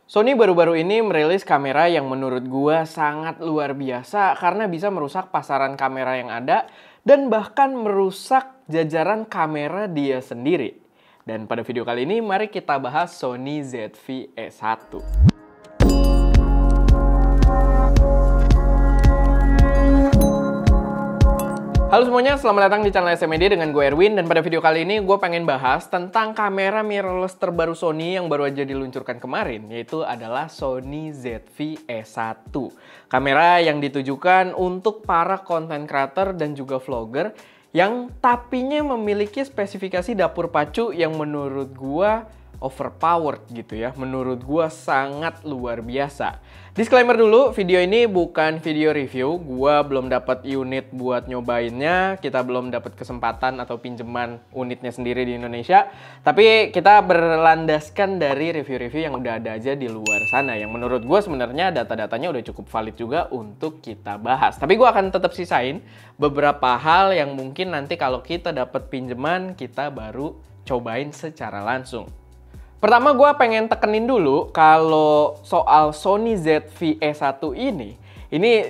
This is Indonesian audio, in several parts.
Sony baru-baru ini merilis kamera yang menurut gua sangat luar biasa karena bisa merusak pasaran kamera yang ada dan bahkan merusak jajaran kamera dia sendiri. Dan pada video kali ini mari kita bahas Sony ZV-E1. Halo semuanya, selamat datang di channel SMED dengan gue Erwin. Dan pada video kali ini gue pengen bahas tentang kamera mirrorless terbaru Sony yang baru aja diluncurkan kemarin, yaitu adalah Sony ZV-E1. Kamera yang ditujukan untuk para content creator dan juga vlogger yang tapinya memiliki spesifikasi dapur pacu yang menurut gue overpowered gitu ya. Menurut gue sangat luar biasa. Disclaimer dulu, video ini bukan video review. Gue belum dapat unit buat nyobainnya. Kita belum dapat kesempatan atau pinjaman unitnya sendiri di Indonesia. Tapi kita berlandaskan dari review-review yang udah ada aja di luar sana. Yang menurut gue sebenarnya data-datanya udah cukup valid juga untuk kita bahas. Tapi gue akan tetap sisain beberapa hal yang mungkin nanti kalau kita dapat pinjaman, kita baru cobain secara langsung. Pertama gue pengen tekenin dulu kalau soal Sony ZV-E1 ini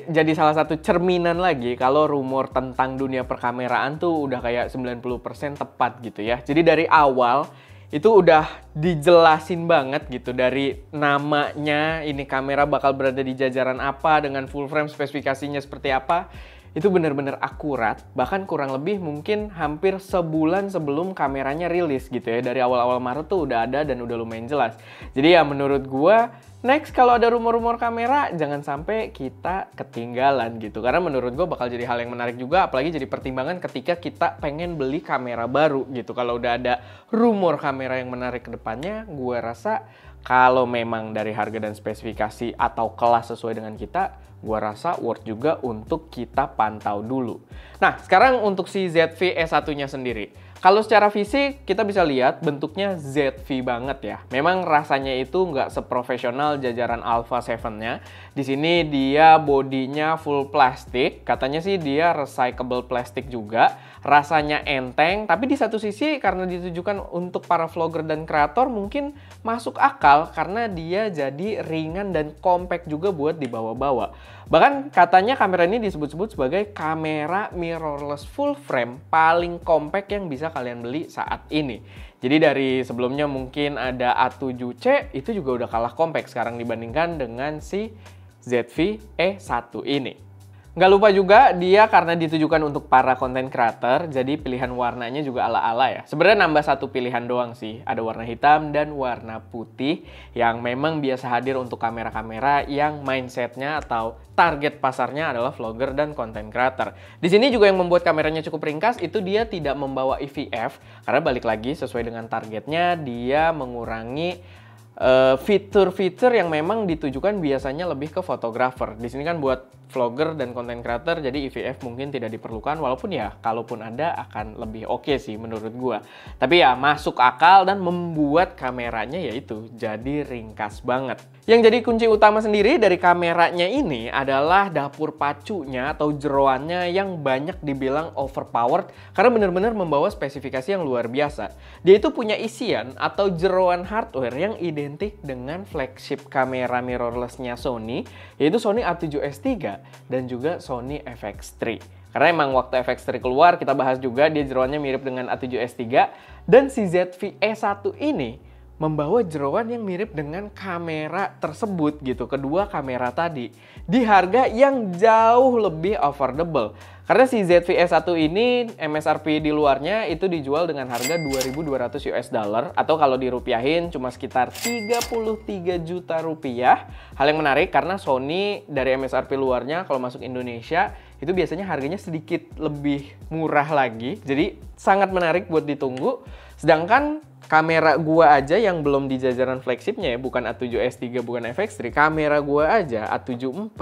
jadi salah satu cerminan lagi kalau rumor tentang dunia perkameraan tuh udah kayak 90% tepat gitu ya. Jadi dari awal itu udah dijelasin banget gitu, dari namanya ini kamera bakal berada di jajaran apa dengan full frame spesifikasinya seperti apa. Itu benar-benar akurat, bahkan kurang lebih mungkin hampir sebulan sebelum kameranya rilis gitu ya. Dari awal-awal Maret tuh udah ada dan udah lumayan jelas. Jadi ya menurut gua, next kalau ada rumor-rumor kamera, jangan sampai kita ketinggalan gitu. Karena menurut gua bakal jadi hal yang menarik juga, apalagi jadi pertimbangan ketika kita pengen beli kamera baru gitu. Kalau udah ada rumor kamera yang menarik ke depannya, gua rasa kalau memang dari harga dan spesifikasi atau kelas sesuai dengan kita, gua rasa worth juga untuk kita pantau dulu. Nah, sekarang untuk si ZV-E1-nya sendiri. Kalau secara fisik, kita bisa lihat bentuknya ZV banget ya. Memang rasanya itu nggak seprofesional jajaran Alpha 7-nya. Di sini dia bodinya full plastik. Katanya sih dia recyclable plastik juga. Rasanya enteng, tapi di satu sisi karena ditujukan untuk para vlogger dan kreator mungkin masuk akal karena dia jadi ringan dan compact juga buat dibawa-bawa. Bahkan katanya kamera ini disebut-sebut sebagai kamera mirrorless full frame paling compact yang bisa kalian beli saat ini. Jadi dari sebelumnya mungkin ada A7C, itu juga udah kalah compact sekarang dibandingkan dengan si ZV-E1 ini. Nggak lupa juga dia karena ditujukan untuk para content creator, jadi pilihan warnanya juga ala-ala ya. Sebenarnya nambah satu pilihan doang sih, ada warna hitam dan warna putih yang memang biasa hadir untuk kamera-kamera yang mindsetnya atau target pasarnya adalah vlogger dan content creator. Di sini juga yang membuat kameranya cukup ringkas itu dia tidak membawa EVF, karena balik lagi sesuai dengan targetnya dia mengurangi fitur-fitur yang memang ditujukan biasanya lebih ke fotografer. Di sini kan buat vlogger dan content creator, jadi EVF mungkin tidak diperlukan, walaupun ya kalaupun ada akan lebih oke sih menurut gua. Tapi ya masuk akal dan membuat kameranya yaitu jadi ringkas banget. Yang jadi kunci utama sendiri dari kameranya ini adalah dapur pacunya atau jeroannya yang banyak dibilang overpowered karena benar-benar membawa spesifikasi yang luar biasa. Dia itu punya isian atau jeroan hardware yang identik dengan flagship kamera mirrorless-nya Sony, yaitu Sony A7S3 dan juga Sony FX3. Karena emang waktu FX3 keluar kita bahas juga dia jeroannya mirip dengan A7S3 dan si ZV-E1 ini membawa jeroan yang mirip dengan kamera tersebut gitu, kedua kamera tadi di harga yang jauh lebih affordable. Karena si ZV-E1 ini MSRP di luarnya itu dijual dengan harga 2.200 US dollar atau kalau dirupiahin cuma sekitar 33 juta rupiah. Hal yang menarik karena Sony dari MSRP luarnya kalau masuk Indonesia itu biasanya harganya sedikit lebih murah lagi. Jadi sangat menarik buat ditunggu. Sedangkan kamera gua aja yang belum di jajaran flagshipnya ya, bukan A7S3, bukan FX3, kamera gua aja A7IV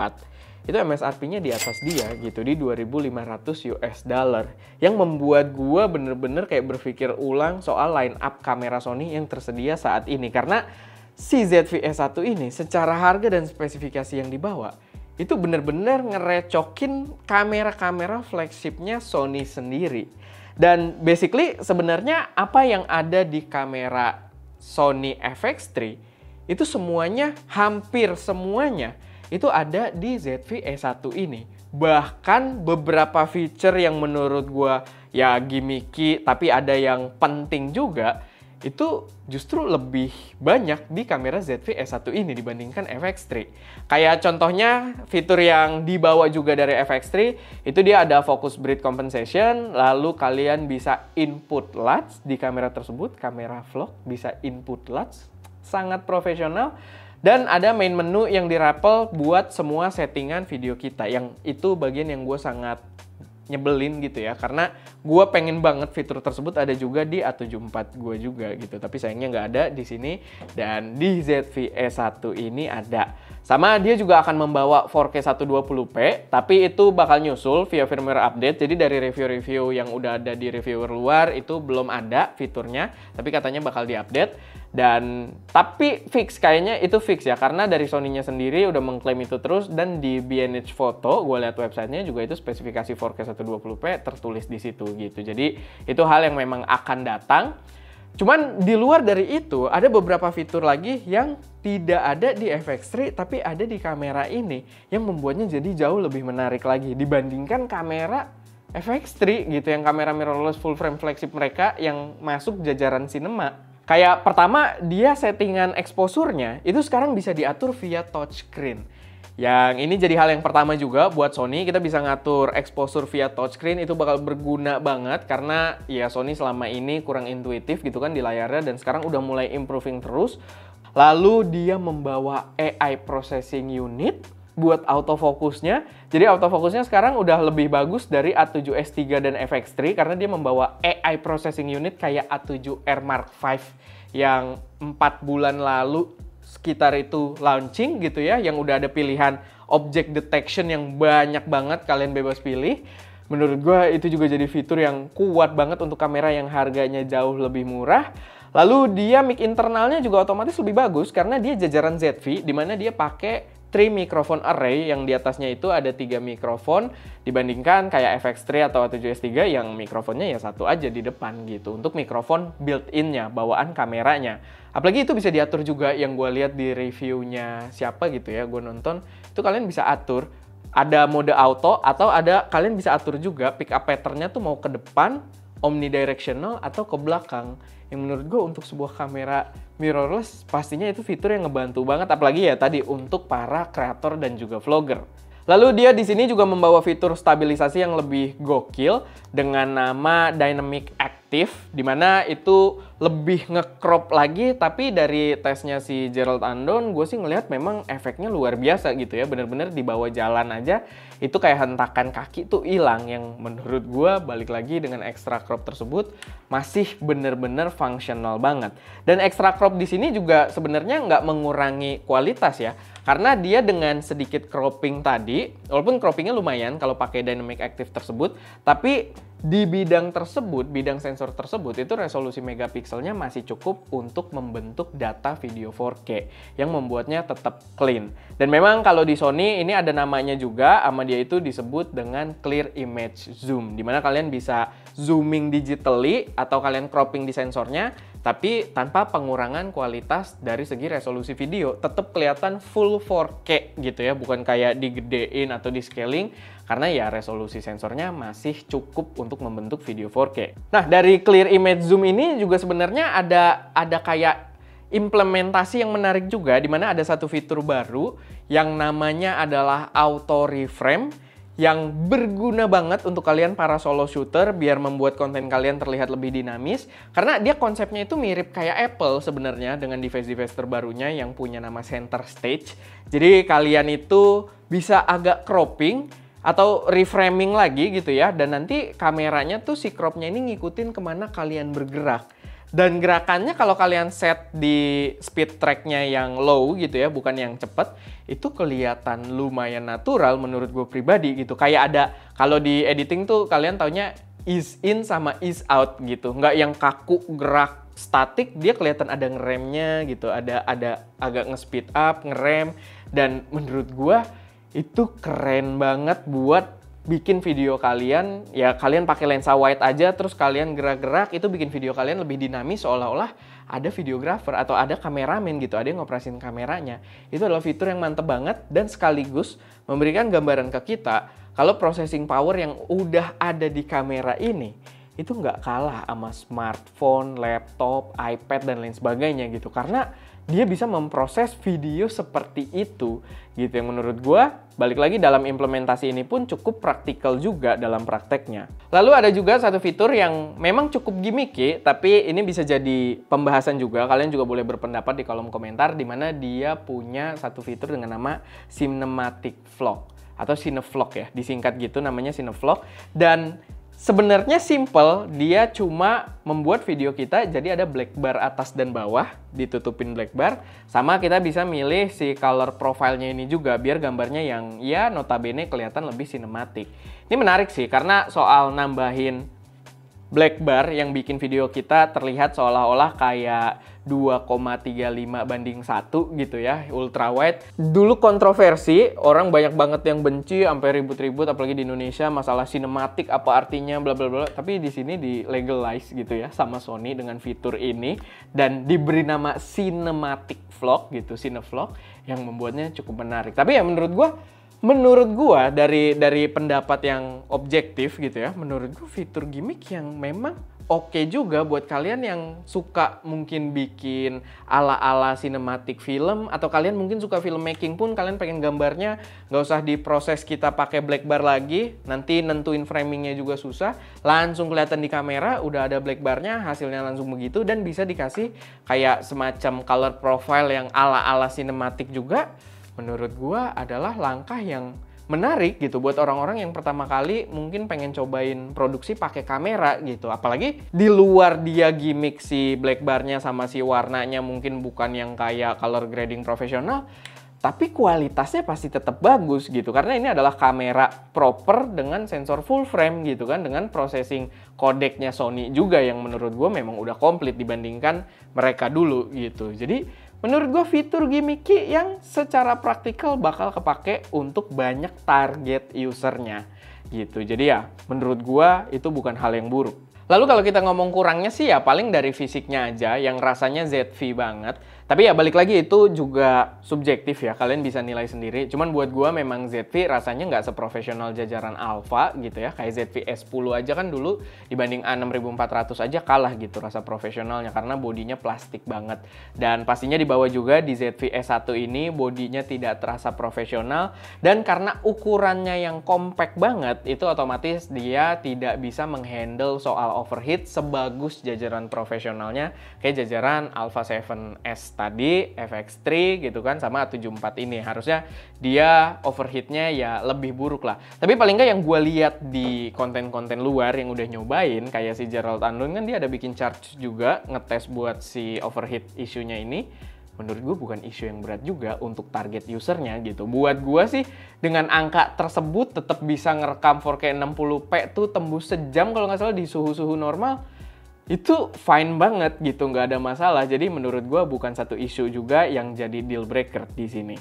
itu MSRP-nya di atas dia gitu, di 2.500 US dollar. Yang membuat gua bener-bener kayak berpikir ulang soal line up kamera Sony yang tersedia saat ini. Karena si ZV-E1 ini secara harga dan spesifikasi yang dibawa itu bener-bener ngerecokin kamera-kamera flagshipnya Sony sendiri. Dan basically sebenarnya apa yang ada di kamera Sony FX3 itu semuanya, hampir semuanya, itu ada di ZV E1 ini. Bahkan beberapa feature yang menurut gua ya gimmicky, tapi ada yang penting juga, itu justru lebih banyak di kamera ZV E1 ini dibandingkan FX3. Kayak contohnya fitur yang dibawa juga dari FX3, itu dia ada focus breath compensation, lalu kalian bisa input LUTs di kamera tersebut, kamera vlog bisa input LUTs, sangat profesional. Dan ada main menu yang di-rappel buat semua settingan video kita, yang itu bagian yang gue sangat nyebelin gitu ya, karena gue pengen banget fitur tersebut ada juga di A74 gue juga gitu, tapi sayangnya nggak ada di sini, dan di ZV E1 ini ada. Sama dia juga akan membawa 4K 120p, tapi itu bakal nyusul via firmware update. Jadi dari review-review yang udah ada di reviewer luar itu belum ada fiturnya, tapi katanya bakal diupdate. Dan tapi fix, kayaknya itu fix ya, karena dari Sony-nya sendiri udah mengklaim itu terus, dan di B&H Photo gue lihat websitenya juga itu spesifikasi 4K 120p tertulis di situ gitu. Jadi itu hal yang memang akan datang. Cuman di luar dari itu ada beberapa fitur lagi yang tidak ada di FX3 tapi ada di kamera ini, yang membuatnya jadi jauh lebih menarik lagi dibandingkan kamera FX3 gitu, yang kamera mirrorless full frame flagship mereka yang masuk jajaran cinema. Kayak pertama, dia settingan exposure-nya itu sekarang bisa diatur via touchscreen. Yang ini jadi hal yang pertama juga buat Sony, kita bisa ngatur exposure via touchscreen, itu bakal berguna banget karena ya Sony selama ini kurang intuitif gitu kan di layarnya, dan sekarang udah mulai improving terus. Lalu dia membawa AI processing unit buat autofokusnya. Jadi autofokusnya sekarang udah lebih bagus dari A7S3 dan FX3 karena dia membawa AI processing unit kayak A7R Mark V yang 4 bulan lalu sekitar itu launching gitu ya, yang udah ada pilihan object detection yang banyak banget, kalian bebas pilih. Menurut gue itu juga jadi fitur yang kuat banget untuk kamera yang harganya jauh lebih murah. Lalu dia mic internalnya juga otomatis lebih bagus karena dia jajaran ZV, dimana dia pakai 3 microphone array, yang di atasnya itu ada 3 mikrofon, dibandingkan kayak FX3 atau A7S3 yang mikrofonnya ya satu aja di depan gitu, untuk mikrofon built-in-nya, bawaan kameranya. Apalagi itu bisa diatur juga, yang gue lihat di reviewnya siapa gitu ya, gue nonton, itu kalian bisa atur, ada mode auto, atau ada kalian bisa atur juga pick up pattern-nya tuh mau ke depan, omnidirectional, atau ke belakang. Yang menurut gue untuk sebuah kamera mirrorless pastinya itu fitur yang ngebantu banget, apalagi ya tadi untuk para kreator dan juga vlogger. Lalu dia di sini juga membawa fitur stabilisasi yang lebih gokil dengan nama Dynamic Active, dimana itu lebih nge-crop lagi, tapi dari tesnya si Gerald Andon, gue sih ngelihat memang efeknya luar biasa gitu ya, bener-bener di bawah jalan aja itu kayak hentakan kaki tuh hilang, yang menurut gue balik lagi dengan extra crop tersebut masih bener-bener fungsional banget. Dan extra crop di sini juga sebenarnya nggak mengurangi kualitas ya, karena dia dengan sedikit cropping tadi, walaupun croppingnya lumayan kalau pakai Dynamic Active tersebut, tapi di bidang tersebut, bidang sensor tersebut, itu resolusi megapikselnya masih cukup untuk membentuk data video 4K yang membuatnya tetap clean. Dan memang kalau di Sony ini ada namanya juga, sama dia itu disebut dengan Clear Image Zoom, dimana kalian bisa zooming digitally atau kalian cropping di sensornya, tapi tanpa pengurangan kualitas dari segi resolusi video, tetap kelihatan full 4K gitu ya, bukan kayak digedein atau di scaling, karena ya resolusi sensornya masih cukup untuk membentuk video 4K. Nah, dari Clear Image Zoom ini juga sebenarnya ada kayak implementasi yang menarik juga, di mana ada satu fitur baru yang namanya adalah Auto Reframe, yang berguna banget untuk kalian para solo shooter biar membuat konten kalian terlihat lebih dinamis, karena dia konsepnya itu mirip kayak Apple sebenarnya dengan device-device terbarunya yang punya nama Center Stage. Jadi kalian itu bisa agak cropping atau reframing lagi gitu ya, dan nanti kameranya tuh si cropnya ini ngikutin kemana kalian bergerak. Dan gerakannya kalau kalian set di speed tracknya yang low gitu ya, bukan yang cepet, itu kelihatan lumayan natural menurut gue pribadi gitu. Kayak ada, kalau di editing tuh kalian taunya ease in sama ease out gitu. Nggak yang kaku gerak statik, dia kelihatan ada ngeremnya gitu, ada agak nge-speed up, ngerem. Dan menurut gue itu keren banget buat bikin video kalian, ya kalian pakai lensa wide aja terus kalian gerak-gerak, itu bikin video kalian lebih dinamis seolah-olah ada videographer atau ada kameramen gitu, ada yang ngoperasin kameranya. Itu adalah fitur yang mantep banget dan sekaligus memberikan gambaran ke kita kalau processing power yang udah ada di kamera ini itu nggak kalah sama smartphone, laptop, iPad, dan lain sebagainya gitu. Karena dia bisa memproses video seperti itu gitu, yang menurut gua balik lagi dalam implementasi ini pun cukup praktikal juga dalam prakteknya. Lalu ada juga satu fitur yang memang cukup gimmicky, tapi ini bisa jadi pembahasan juga. Kalian juga boleh berpendapat di kolom komentar, di mana dia punya satu fitur dengan nama Cinematic Vlog atau Cinevlog ya, disingkat gitu namanya Cinevlog. Dan sebenarnya simple, dia cuma membuat video kita jadi ada black bar atas dan bawah, ditutupin black bar, sama kita bisa milih si color profile-nya ini juga biar gambarnya yang ya notabene kelihatan lebih sinematik. Ini menarik sih karena soal nambahin black bar yang bikin video kita terlihat seolah-olah kayak 2,35:1 gitu ya, ultra wide. Dulu kontroversi, orang banyak banget yang benci sampai ribut-ribut apalagi di Indonesia masalah sinematik apa artinya bla bla bla. Tapi di sini di legalize gitu ya sama Sony dengan fitur ini dan diberi nama Cinematic Vlog gitu, Cinevlog, yang membuatnya cukup menarik. Tapi ya menurut gua dari pendapat yang objektif gitu ya, menurut gua fitur gimmick yang memang oke juga buat kalian yang suka mungkin bikin ala-ala sinematik film, atau kalian mungkin suka filmmaking pun kalian pengen gambarnya nggak usah diproses kita pakai black bar lagi, nanti nentuin framingnya juga susah, langsung kelihatan di kamera udah ada black barnya, hasilnya langsung begitu, dan bisa dikasih kayak semacam color profile yang ala-ala sinematik juga. Menurut gua adalah langkah yang menarik gitu buat orang-orang yang pertama kali mungkin pengen cobain produksi pakai kamera gitu. Apalagi di luar dia gimmick si black bar-nya sama si warnanya mungkin bukan yang kayak color grading profesional, tapi kualitasnya pasti tetap bagus gitu. Karena ini adalah kamera proper dengan sensor full frame gitu kan, dengan processing kodeknya Sony juga yang menurut gue memang udah komplit dibandingkan mereka dulu gitu. Jadi menurut gue fitur gimmicky yang secara praktikal bakal kepake untuk banyak target usernya gitu. Jadi ya menurut gue itu bukan hal yang buruk. Lalu kalau kita ngomong kurangnya sih ya paling dari fisiknya aja yang rasanya ZV banget. Tapi ya balik lagi itu juga subjektif ya, kalian bisa nilai sendiri. Cuman buat gua memang ZV rasanya nggak seprofesional jajaran Alpha gitu ya. Kayak ZV S10 aja kan dulu dibanding A6400 aja kalah gitu rasa profesionalnya karena bodinya plastik banget. Dan pastinya dibawa juga di ZV S1 ini bodinya tidak terasa profesional. Dan karena ukurannya yang compact banget, itu otomatis dia tidak bisa menghandle soal overheat sebagus jajaran profesionalnya kayak jajaran Alpha 7S tadi, FX3 gitu kan, sama A74 ini. Harusnya dia overheatnya ya lebih buruk lah. Tapi paling nggak yang gue lihat di konten-konten luar yang udah nyobain, kayak si Gerald Andon kan dia ada bikin chart juga, ngetes buat si overheat isunya ini. Menurut gue bukan isu yang berat juga untuk target usernya gitu. Buat gue sih dengan angka tersebut tetap bisa ngerekam 4K 60p tuh tembus sejam kalau nggak salah di suhu-suhu normal. Itu fine banget gitu, nggak ada masalah. Jadi menurut gue bukan satu isu juga yang jadi deal breaker di sini.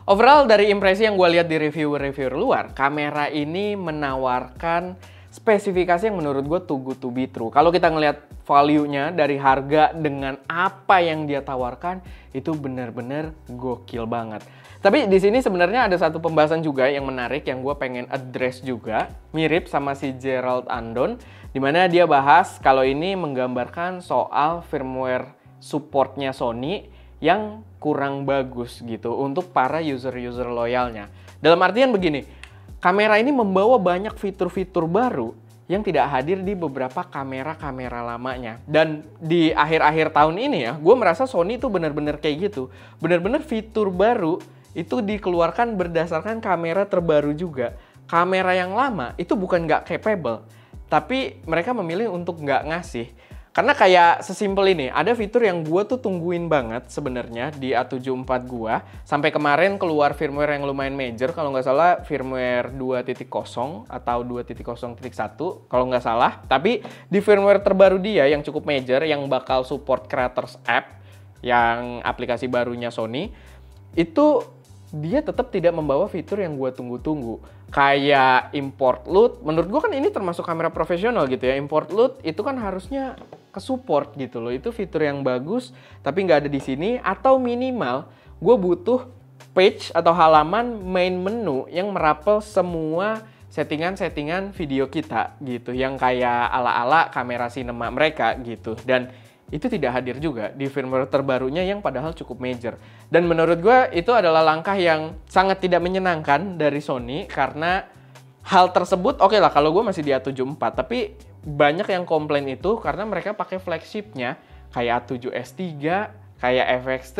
Overall dari impresi yang gue lihat di reviewer-reviewer luar, kamera ini menawarkan spesifikasi yang menurut gue too good to be true. Kalau kita ngelihat value-nya dari harga dengan apa yang dia tawarkan, itu benar-benar gokil banget. Tapi di sini sebenarnya ada satu pembahasan juga yang menarik yang gue pengen address juga, mirip sama si Gerald Andon, dimana dia bahas kalau ini menggambarkan soal firmware supportnya Sony yang kurang bagus gitu untuk para user-user loyalnya. Dalam artian begini, kamera ini membawa banyak fitur-fitur baru yang tidak hadir di beberapa kamera-kamera lamanya. Dan di akhir-akhir tahun ini ya, gue merasa Sony itu benar-benar kayak gitu. Benar-benar fitur baru itu dikeluarkan berdasarkan kamera terbaru juga. Kamera yang lama itu bukan nggak capable, tapi mereka memilih untuk nggak ngasih. Karena kayak sesimpel ini, ada fitur yang gue tuh tungguin banget sebenarnya di A74 gue. Sampai kemarin keluar firmware yang lumayan major, kalau nggak salah firmware 2.0 atau 2.0.1 kalau nggak salah. Tapi di firmware terbaru dia yang cukup major, yang bakal support Creators App, yang aplikasi barunya Sony, itu dia tetap tidak membawa fitur yang gue tunggu-tunggu. Kayak import loot, menurut gue kan ini termasuk kamera profesional gitu ya. Import loot itu kan harusnya ke-support gitu loh. Itu fitur yang bagus, tapi nggak ada di sini. Atau minimal, gue butuh page atau halaman main menu yang merapel semua settingan-settingan video kita gitu. Yang kayak ala-ala kamera cinema mereka gitu. Dan itu tidak hadir juga di firmware terbarunya yang padahal cukup major. Dan menurut gue itu adalah langkah yang sangat tidak menyenangkan dari Sony karena hal tersebut oke lah kalau gue masih di A74, tapi banyak yang komplain itu karena mereka pakai flagshipnya kayak A7S3, kayak FX3,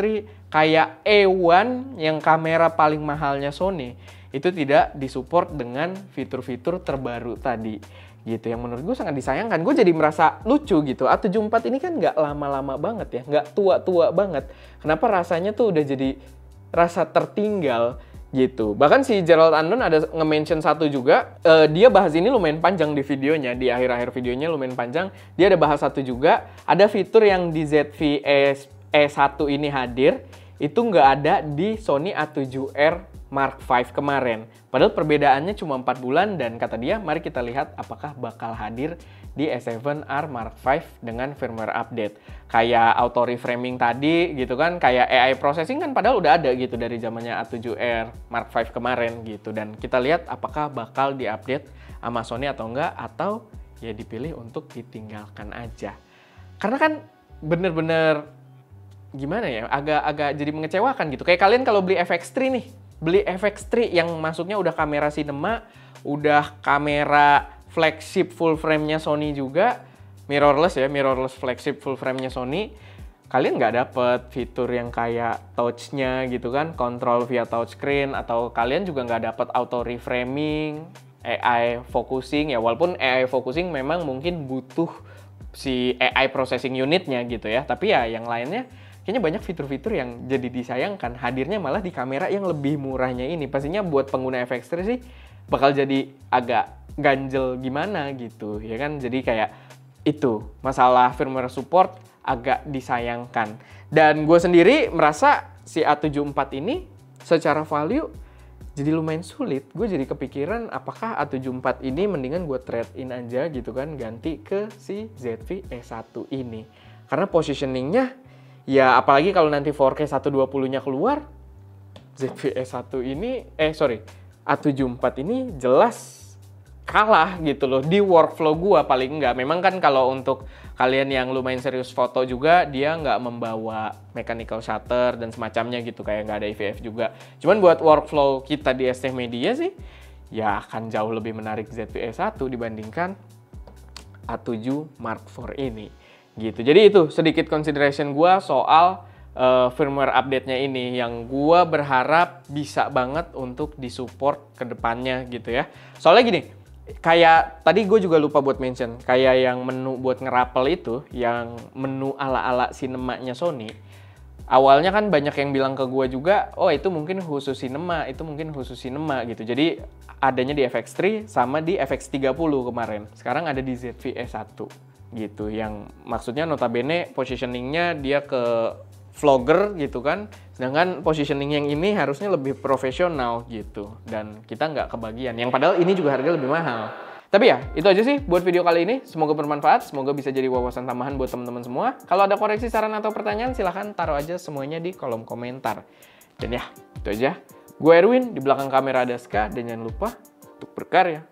kayak A1 yang kamera paling mahalnya Sony itu tidak disupport dengan fitur-fitur terbaru tadi. Gitu, yang menurut gue sangat disayangkan. Gue jadi merasa lucu gitu. A74 ini kan nggak lama-lama banget ya, nggak tua-tua banget. Kenapa rasanya tuh udah jadi rasa tertinggal gitu. Bahkan si Gerald Unknown ada nge-mention satu juga, dia bahas ini lumayan panjang di videonya, di akhir-akhir videonya lumayan panjang. Dia ada bahas satu juga, ada fitur yang di ZV E1 ini hadir, itu nggak ada di Sony A7R Mark V kemarin. Padahal perbedaannya cuma 4 bulan dan kata dia, mari kita lihat apakah bakal hadir di A7R Mark V dengan firmware update. Kayak auto reframing tadi gitu kan, kayak AI processing kan padahal udah ada gitu dari zamannya A7R Mark V kemarin gitu. Dan kita lihat apakah bakal diupdate sama Sony atau enggak, atau ya dipilih untuk ditinggalkan aja. Karena kan bener-bener gimana ya, agak jadi mengecewakan gitu. Kayak kalian kalau beli FX3 nih, beli FX3 yang masuknya udah kamera cinema, udah kamera flagship full frame-nya Sony juga, mirrorless ya, mirrorless flagship full frame-nya Sony, kalian nggak dapet fitur yang kayak touch-nya gitu kan, control via touchscreen, atau kalian juga nggak dapet auto reframing, AI focusing ya, walaupun AI focusing memang mungkin butuh si AI processing unitnya gitu ya, tapi ya yang lainnya kayaknya banyak fitur-fitur yang jadi disayangkan hadirnya malah di kamera yang lebih murahnya ini. Pastinya buat pengguna FX3 sih bakal jadi agak ganjel gimana gitu ya kan. Jadi kayak itu masalah firmware support agak disayangkan. Dan gue sendiri merasa si A74 ini secara value jadi lumayan sulit. Gue jadi kepikiran apakah A74 ini mendingan gue trade in aja gitu kan, ganti ke si ZV E1 ini. Karena positioningnya ya apalagi kalau nanti 4K 120-nya keluar, ZV-E1 ini, A74 ini jelas kalah gitu loh di workflow gua paling enggak. Memang kan kalau untuk kalian yang lumayan serius foto juga, dia nggak membawa mechanical shutter dan semacamnya gitu, kayak nggak ada IVF juga. Cuman buat workflow kita di ST Media sih, ya akan jauh lebih menarik ZV-E1 dibandingkan A7 Mark IV ini. Gitu. Jadi itu sedikit consideration gue soal firmware update-nya ini yang gue berharap bisa banget untuk disupport ke depannya gitu ya. Soalnya gini, kayak tadi gue juga lupa buat mention, kayak yang menu buat ngerapel itu, yang menu ala-ala sinemanya Sony, awalnya kan banyak yang bilang ke gue juga, oh itu mungkin khusus cinema, itu mungkin khusus cinema gitu. Jadi adanya di FX3 sama di FX30 kemarin. Sekarang ada di ZV-E1. Gitu, yang maksudnya notabene positioningnya dia ke vlogger gitu kan, sedangkan positioning yang ini harusnya lebih profesional gitu, dan kita nggak kebagian, yang padahal ini juga harga lebih mahal. Tapi ya, itu aja sih buat video kali ini, semoga bermanfaat, semoga bisa jadi wawasan tambahan buat teman-teman semua. Kalau ada koreksi, saran, atau pertanyaan, silahkan taruh aja semuanya di kolom komentar. Dan ya, itu aja. Gue Erwin, di belakang kamera ada Ska, dan jangan lupa untuk berkarya.